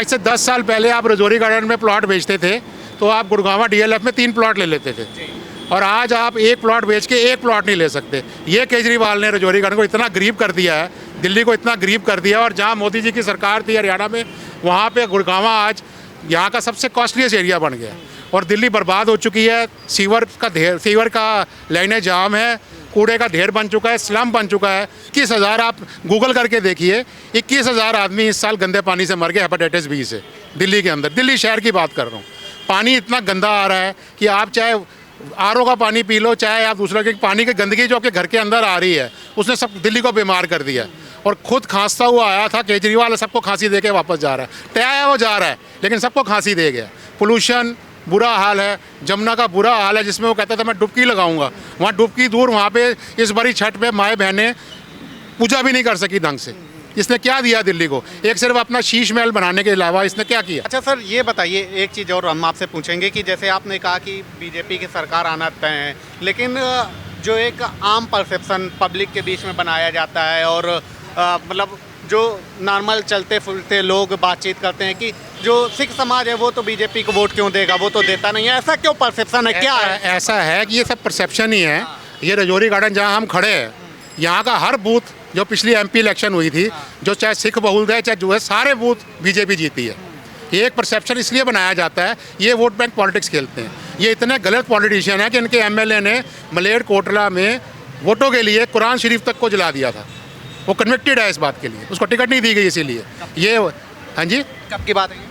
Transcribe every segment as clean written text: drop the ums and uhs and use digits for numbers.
आज से 10 साल पहले आप रजौरी गार्डन में प्लॉट बेचते थे तो आप गुड़गांवा DLF में 3 प्लॉट ले लेते थे, और आज आप 1 प्लॉट बेच के 1 प्लॉट नहीं ले सकते। ये केजरीवाल ने रजौरी गार्डन को इतना गरीब कर दिया है, दिल्ली को इतना गरीब कर दिया। और जहाँ मोदी जी की सरकार थी हरियाणा में, वहाँ पे गुड़गांवा आज यहाँ का सबसे कॉस्टलीस्ट एरिया बन गया और दिल्ली बर्बाद हो चुकी है। सीवर का लाइनें जाम है, कूड़े का ढेर बन चुका है, स्लम बन चुका है। 21,000 आप गूगल करके देखिए, 21,000 आदमी इस साल गंदे पानी से मर गए हेपेटाइटिस बी से दिल्ली के अंदर। दिल्ली शहर की बात कर रहा हूँ। पानी इतना गंदा आ रहा है कि आप चाहे RO का पानी पी लो, चाहे आप दूसरा के पानी की गंदगी जो आपके घर के अंदर आ रही है, उसने सब दिल्ली को बीमार कर दिया। और खुद खांसता हुआ आया था केजरीवाल, सबको खांसी दे के वापस जा रहा है। तय है वो जा रहा है, लेकिन सबको खांसी दे गया। पोल्यूशन बुरा हाल है, जमुना का बुरा हाल है, जिसमें वो कहता था मैं डुबकी लगाऊंगा, वहाँ डुबकी दूर, वहाँ पे इस बारी छठ पे माएँ बहनें पूजा भी नहीं कर सकी ढंग से। इसने क्या दिया दिल्ली को? एक सिर्फ अपना शीश महल बनाने के अलावा इसने क्या किया? अच्छा सर, ये बताइए एक चीज़ और हम आपसे पूछेंगे कि जैसे आपने कहा कि बीजेपी की सरकार आना तय है, लेकिन जो एक आम परसेप्शन पब्लिक के बीच में बनाया जाता है और मतलब जो नॉर्मल चलते फिरते लोग बातचीत करते हैं कि जो सिख समाज है वो तो बीजेपी को वोट क्यों देगा, वो तो देता नहीं है, ऐसा क्यों परसेप्शन है? क्या है? ऐसा है कि ये सब परसेप्शन ही है। ये रजौरी गार्डन जहाँ हम खड़े हैं, यहाँ का हर बूथ जो पिछली MP इलेक्शन हुई थी, जो चाहे सिख बहुल है चाहे जो है, सारे बूथ बीजेपी जीती है। ये एक परसेप्शन इसलिए बनाया जाता है, ये वोट बैंक पॉलिटिक्स खेलते हैं। ये इतने गलत पॉलिटिशियन है कि इनके MLA ने मलेरकोटला में वोटों के लिए कुरान शरीफ तक को जला दिया था। वो कन्विक्टेड है इस बात के लिए, उसको टिकट नहीं दी गई इसीलिए। ये हाँ जी, कब की बात है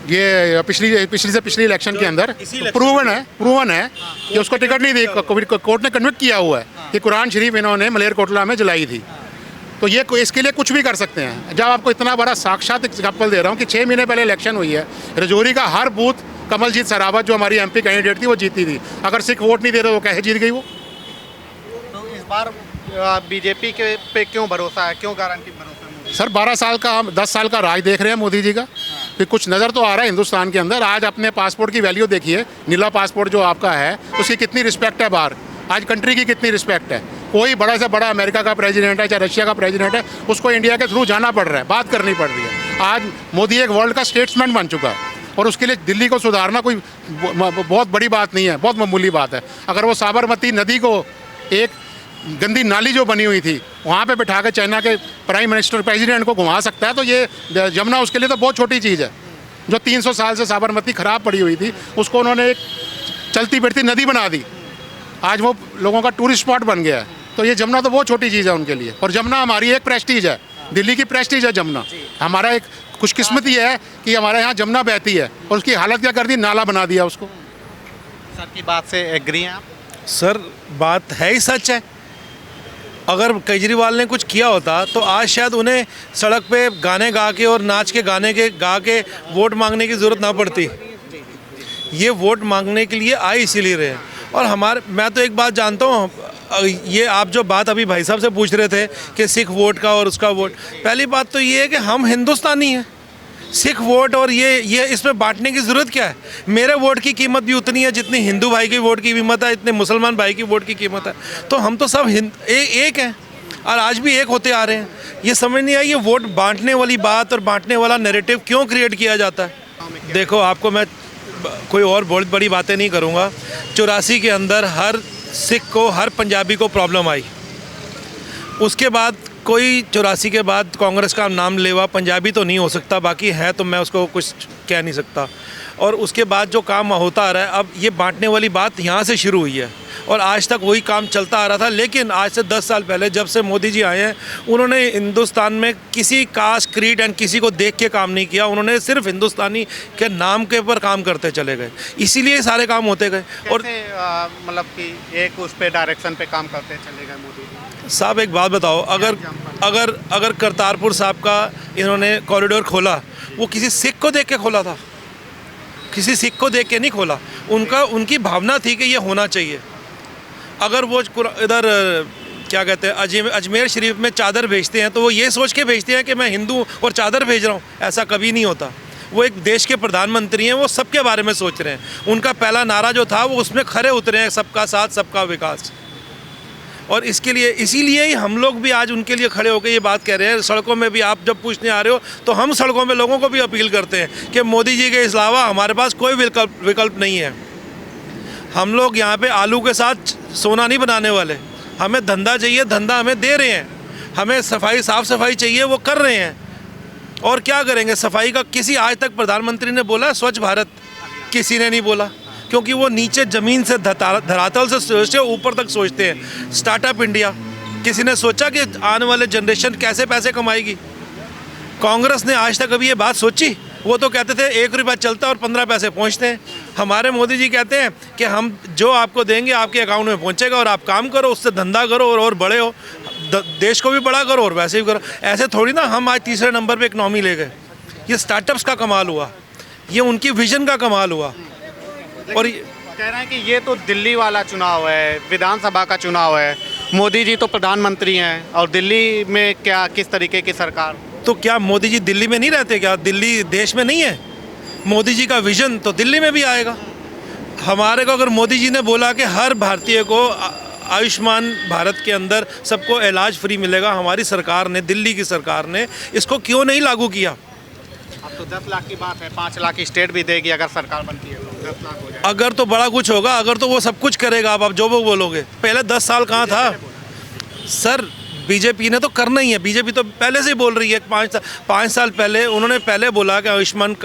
ये पिछली इलेक्शन के अंदर प्रूवन है कि उसको टिकट नहीं दी, कोर्ट ने कन्विक्ट किया हुआ है कि कुरान शरीफ इन्होंने मलेरकोटला में जलाई थी। तो ये इसके लिए कुछ भी कर सकते हैं। जब आपको इतना बड़ा साक्षात एग्जाम्पल दे रहा हूँ कि 6 महीने पहले इलेक्शन हुई है, रजौरी का हर बूथ कमलजीत सरावत जो हमारी MP कैंडिडेट थी वो जीती थी। अगर सिख वोट नहीं दे रहे वो कैसे जीत गई वो? तो इस बार बीजेपी के पे क्यों भरोसा है, क्यों गारंटी भरोसा है? सर 12 साल का, हम 10 साल का राज देख रहे हैं मोदी जी का, फिर कुछ नज़र तो आ रहा है हिंदुस्तान के अंदर। आज अपने पासपोर्ट की वैल्यू देखिए, नीला पासपोर्ट जो आपका है उसकी कितनी रिस्पेक्ट है बाहर, आज कंट्री की कितनी रिस्पेक्ट है। कोई बड़ा से बड़ा अमेरिका का प्रेसिडेंट है चाहे रशिया का प्रेसिडेंट है, उसको इंडिया के थ्रू जाना पड़ रहा है, बात करनी पड़ रही है। आज मोदी एक वर्ल्ड का स्टेट्समैन बन चुका है और उसके लिए दिल्ली को सुधारना कोई बहुत बड़ी बात नहीं है, बहुत मामूली बात है। अगर वो साबरमती नदी को, एक गंदी नाली जो बनी हुई थी, वहाँ पे बिठा कर चाइना के प्राइम मिनिस्टर प्रेसिडेंट को घुमा सकता है, तो ये जमुना उसके लिए तो बहुत छोटी चीज़ है। जो 300 साल से साबरमती ख़राब पड़ी हुई थी, उसको उन्होंने एक चलती फिरती नदी बना दी, आज वो लोगों का टूरिस्ट स्पॉट बन गया है। तो ये जमुना तो बहुत छोटी चीज़ है उनके लिए। और जमुना हमारी एक प्रेस्टीज है, दिल्ली की प्रेस्टीज है जमुना। हमारा एक खुशकिस्मती है कि हमारे यहाँ जमुना बहती है और उसकी हालत क्या कर दी, नाला बना दिया उसको। सर की बात से एग्री हैं आप? सर बात है ही सच है। अगर केजरीवाल ने कुछ किया होता तो आज शायद उन्हें सड़क पे गाने गा के और नाच के गा के वोट मांगने की ज़रूरत ना पड़ती। ये वोट मांगने के लिए आए इसीलिए रहे। और मैं तो एक बात जानता हूँ, ये आप जो बात अभी भाई साहब से पूछ रहे थे कि सिख वोट का और उसका वोट, पहली बात तो ये है कि हम हिंदुस्तानी हैं। सिख वोट और ये इसमें बांटने की ज़रूरत क्या है? मेरे वोट की कीमत भी उतनी है जितनी हिंदू भाई की वोट की कीमत है, इतने मुसलमान भाई की वोट की कीमत है। तो हम तो सब एक हैं और आज भी एक होते आ रहे हैं। ये समझ नहीं आई ये वोट बांटने वाली बात और बांटने वाला नैरेटिव क्यों क्रिएट किया जाता है। देखो, आपको मैं कोई और बहुत बड़ी बातें नहीं करूँगा। 84 के अंदर हर सिख को, हर पंजाबी को प्रॉब्लम आई। उसके बाद कोई 84 के बाद कांग्रेस का नाम लेवा पंजाबी तो नहीं हो सकता, बाकी है तो मैं उसको कुछ कह नहीं सकता। और उसके बाद जो काम होता आ रहा है, अब ये बांटने वाली बात यहाँ से शुरू हुई है और आज तक वही काम चलता आ रहा था। लेकिन आज से 10 साल पहले जब से मोदी जी आए हैं, उन्होंने हिंदुस्तान में किसी कास्ट, क्रीड एंड किसी को देख के काम नहीं किया। उन्होंने सिर्फ हिंदुस्तानी के नाम के ऊपर काम करते चले गए, इसीलिए सारे काम होते गए। और मतलब कि एक उस पे डायरेक्शन पे काम करते चले गए मोदी जी। साहब एक बात बताओ, अगर करतारपुर साहब का इन्होंने कॉरिडोर खोला, वो किसी सिख को देख के खोला था? किसी सिख को देख के नहीं खोला। उनकी भावना थी कि ये होना चाहिए। अगर वो इधर क्या कहते हैं अजमेर शरीफ में चादर भेजते हैं तो वो ये सोच के भेजते हैं कि मैं हिंदू और चादर भेज रहा हूँ, ऐसा कभी नहीं होता। वो एक देश के प्रधानमंत्री हैं, वो सबके बारे में सोच रहे हैं। उनका पहला नारा जो था वो उसमें खरे उतरे हैं, सबका साथ सबका विकास। और इसके लिए इसीलिए ही हम लोग भी आज उनके लिए खड़े होकर ये बात कह रहे हैं। सड़कों में भी आप जब पूछने आ रहे हो तो हम सड़कों में लोगों को भी अपील करते हैं कि मोदी जी के अलावा हमारे पास कोई विकल्प नहीं है। हम लोग यहाँ पे आलू के साथ सोना नहीं बनाने वाले। हमें धंधा चाहिए, धंधा हमें दे रहे हैं। हमें साफ़ सफाई चाहिए, वो कर रहे हैं। और क्या करेंगे सफाई का? किसी आज तक प्रधानमंत्री ने बोला स्वच्छ भारत? किसी ने नहीं बोला, क्योंकि वो नीचे ज़मीन से धरातल से सोचते हैं, ऊपर तक सोचते हैं। स्टार्टअप इंडिया, किसी ने सोचा कि आने वाले जनरेशन कैसे पैसे कमाएगी? कांग्रेस ने आज तक अभी ये बात सोची? वो तो कहते थे 1 रुपया चलता और 15 पैसे पहुंचते हैं। हमारे मोदी जी कहते हैं कि हम जो आपको देंगे आपके अकाउंट में पहुंचेगा और आप काम करो, उससे धंधा करो और बड़े हो, देश को भी बड़ा करो और वैसे भी करो। ऐसे थोड़ी ना हम आज तीसरे नंबर पे इकनॉमी ले गए। ये स्टार्टअप्स का कमाल हुआ, ये उनकी विजन का कमाल हुआ। और कह रहे हैं कि ये तो दिल्ली वाला चुनाव है, विधानसभा का चुनाव है। मोदी जी तो प्रधानमंत्री हैं और दिल्ली में क्या किस तरीके की सरकार? तो क्या मोदी जी दिल्ली में नहीं रहते क्या? दिल्ली देश में नहीं है? मोदी जी का विजन तो दिल्ली में भी आएगा। हमारे को अगर मोदी जी ने बोला कि हर भारतीय को आयुष्मान भारत के अंदर सबको इलाज फ्री मिलेगा, हमारी सरकार ने, दिल्ली की सरकार ने इसको क्यों नहीं लागू किया? अब तो 10 लाख की बात है, 5 लाख की स्टेट भी देगी अगर सरकार बनती है तो 10 लाख हो जाएगा। अगर तो बड़ा कुछ होगा, अगर तो वो सब कुछ करेगा। आप जो वो बोलोगे, पहले 10 साल कहाँ था सर? बीजेपी ने तो करना ही है। बीजेपी तो पहले से ही बोल रही है। 5 साल पहले उन्होंने पहले बोला कि आयुष्मान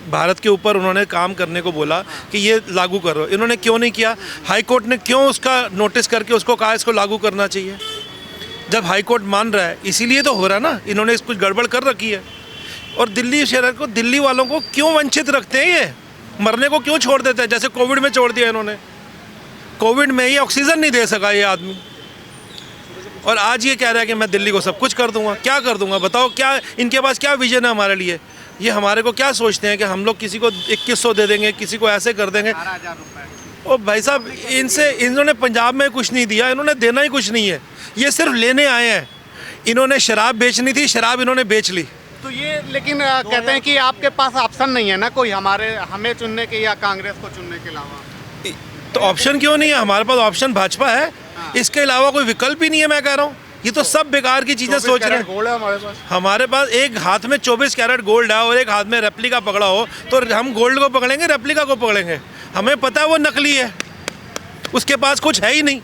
भारत के ऊपर उन्होंने काम करने को बोला कि ये लागू करो। इन्होंने क्यों नहीं किया? हाई कोर्ट ने क्यों उसका नोटिस करके उसको कहा इसको लागू करना चाहिए? जब हाई कोर्ट मान रहा है, इसीलिए तो हो रहा है ना। इन्होंने कुछ गड़बड़ कर रखी है। और दिल्ली शहर को, दिल्ली वालों को क्यों वंचित रखते हैं? ये मरने को क्यों छोड़ देते हैं? जैसे कोविड में छोड़ दिया इन्होंने। कोविड में ही ऑक्सीजन नहीं दे सका ये आदमी, और आज ये कह रहा है कि मैं दिल्ली को सब कुछ कर दूंगा। क्या कर दूंगा बताओ? क्या इनके पास क्या विजन है हमारे लिए? ये हमारे को क्या सोचते हैं कि हम लोग किसी को 2100 दे देंगे, किसी को ऐसे कर देंगे? 18,000 रुपये। ओ भाई साहब, इन्होंने पंजाब में कुछ नहीं दिया, इन्होंने देना ही कुछ नहीं है। ये सिर्फ लेने आए हैं। इन्होंने शराब बेचनी थी, शराब इन्होंने बेच ली। तो ये लेकिन कहते हैं कि आपके पास ऑप्शन नहीं है ना कोई हमें चुनने के या कांग्रेस को चुनने के अलावा। तो ऑप्शन क्यों नहीं है? हमारे पास ऑप्शन भाजपा है, इसके अलावा कोई विकल्प ही नहीं है। मैं कह रहा हूँ ये तो सब बेकार की चीजें सोच रहे हैं। गोल्ड है हमारे पास। हमारे पास एक हाथ में 24 कैरेट गोल्ड है और एक हाथ में रेप्लिका पकड़ा हो, तो हम गोल्ड को पकड़ेंगे, रेप्लिका को पकड़ेंगे? हमें पता है वो नकली है, उसके पास कुछ है ही नहीं।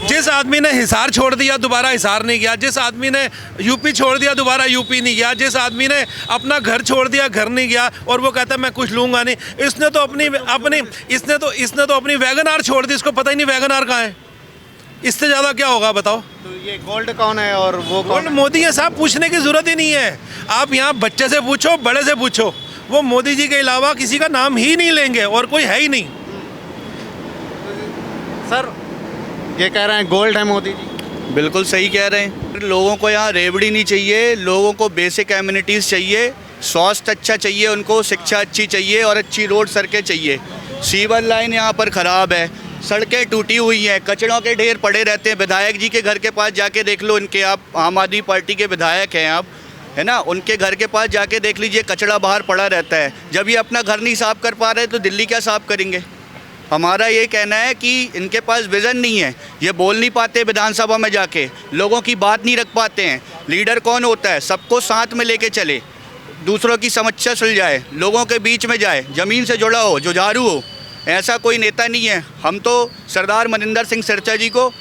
जिस आदमी ने हिसार छोड़ दिया दोबारा हिसार नहीं गया, जिस आदमी ने यूपी छोड़ दिया दोबारा यूपी नहीं गया, जिस आदमी ने अपना घर छोड़ दिया घर नहीं गया, और वो कहता है मैं कुछ लूंगा नहीं। इसने तो अपनी वैगन आर छोड़ दी, इसको पता ही नहीं वैगन आर कहाँ है। इससे ज़्यादा क्या होगा बताओ? तो ये गोल्ड कौन है और वो गोल्ड मोदी है साहब, पूछने की जरूरत ही नहीं है। आप यहाँ बच्चे से पूछो, बड़े से पूछो, वो मोदी जी के अलावा किसी का नाम ही नहीं लेंगे, और कोई है ही नहीं। सर ये कह रहे हैं गोल्ड है मोदी जी। बिल्कुल सही कह रहे हैं। लोगों को यहाँ रेवड़ी नहीं चाहिए, लोगों को बेसिक एमिनिटीज़ चाहिए, स्वास्थ्य अच्छा चाहिए, उनको शिक्षा अच्छी चाहिए और अच्छी रोड सड़कें चाहिए। सीवर लाइन यहाँ पर ख़राब है, सड़कें टूटी हुई हैं, कचड़ों के ढेर पड़े रहते हैं। विधायक जी के घर के पास जाके देख लो, इनके, आप आम आदमी पार्टी के विधायक हैं आप, है ना, उनके घर के पास जाके देख लीजिए, कचड़ा बाहर पड़ा रहता है। जब ये अपना घर नहीं साफ़ कर पा रहे तो दिल्ली क्या साफ़ करेंगे? हमारा ये कहना है कि इनके पास विज़न नहीं है, ये बोल नहीं पाते विधानसभा में जाके, लोगों की बात नहीं रख पाते हैं। लीडर कौन होता है? सबको साथ में लेके चले, दूसरों की समस्या सुलझाए, लोगों के बीच में जाए, ज़मीन से जुड़ा हो, जुझारू हो। ऐसा कोई नेता नहीं है। हम तो सरदार मनिंदर सिंह सिरसा जी को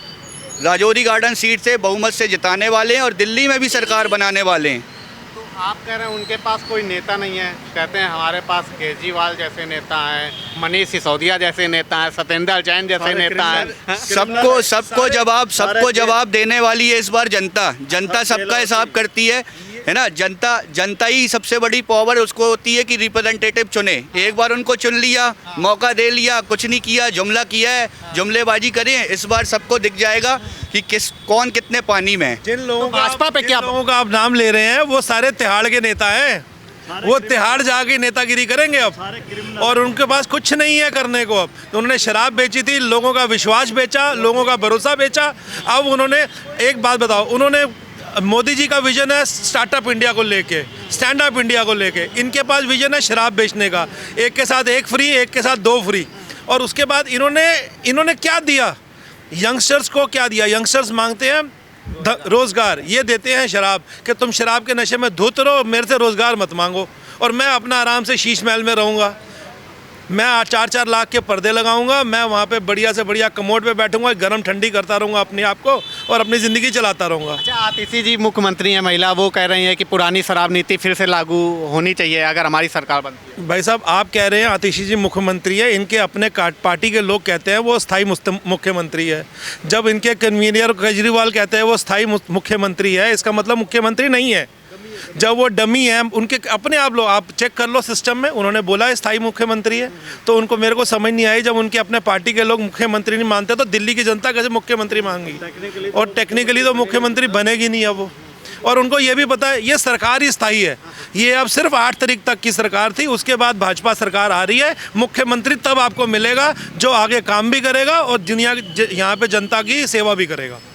राजौरी गार्डन सीट से बहुमत से जिताने वाले हैं और दिल्ली में भी सरकार बनाने वाले हैं। तो आप कह रहे हैं उनके पास कोई नेता नहीं है, कहते हैं हमारे पास केजरीवाल जैसे नेता हैं, मनीष सिसोदिया जैसे नेता हैं, सत्येंद्र जैन जैसे नेता हैं। सबको जवाब देने वाली है इस बार जनता सबका हिसाब करती है ना। जनता ही सबसे बड़ी पावर उसको होती है कि रिप्रेजेंटेटिव चुने। एक बार उनको चुन लिया, मौका दे लिया, कुछ नहीं किया, जुमला किया है, जुमलेबाजी करें। इस बार सबको दिख जाएगा कि कौन कितने पानी में है। जिन लोगों का भाजपा पे क्या लोगों का आप नाम ले रहे हैं वो सारे तिहाड़ के नेता हैं। वो तिहाड़ जाके नेतागिरी करेंगे अब, और उनके पास कुछ नहीं है करने को। अब तो उन्होंने शराब बेची थी, लोगों का विश्वास बेचा, लोगों का भरोसा बेचा। अब उन्होंने एक बात बताओ, उन्होंने मोदी जी का विजन है स्टार्टअप इंडिया को लेके, स्टैंड अप इंडिया को लेके। इनके पास विजन है शराब बेचने का, एक के साथ एक फ्री, एक के साथ 2 फ्री। और उसके बाद इन्होंने क्या दिया? यंगस्टर्स को क्या दिया? यंगस्टर्स मांगते हैं रोज़गार, ये देते हैं शराब, कि तुम शराब के नशे में धुत रहो, मेरे से रोज़गार मत मांगो, और मैं अपना आराम से शीश महल में रहूँगा। मैं 4-4 लाख के पर्दे लगाऊंगा, मैं वहाँ पे बढ़िया से बढ़िया कमोड पे बैठूंगा, गर्म ठंडी करता रहूँगा अपने आप को और अपनी ज़िंदगी चलाता रहूँगा। अच्छा, आतिशी जी मुख्यमंत्री हैं महिला, वो कह रही हैं कि पुरानी शराब नीति फिर से लागू होनी चाहिए अगर हमारी सरकार बनती है। भाई साहब, आप कह रहे हैं आतिशी जी मुख्यमंत्री है, इनके अपने पार्टी के लोग कहते हैं वो स्थायी मुख्यमंत्री है। जब इनके कन्वीनर केजरीवाल कहते हैं वो स्थायी मुख्यमंत्री है, इसका मतलब मुख्यमंत्री नहीं है। जब वो डमी है, उनके अपने आप लोग, आप चेक कर लो सिस्टम में, उन्होंने बोला है स्थायी मुख्यमंत्री है, तो उनको मेरे को समझ नहीं आई, जब उनके अपने पार्टी के लोग मुख्यमंत्री नहीं मानते तो दिल्ली की जनता कैसे मुख्यमंत्री मांगी? और टेक्निकली तो मुख्यमंत्री बनेगी नहीं अब वो। और उनको ये भी पता है ये सरकार ही स्थायी है, ये अब सिर्फ 8 तारीख तक की सरकार थी, उसके बाद भाजपा सरकार आ रही है। मुख्यमंत्री तब आपको मिलेगा जो आगे काम भी करेगा और दुनिया यहाँ पे जनता की सेवा भी करेगा।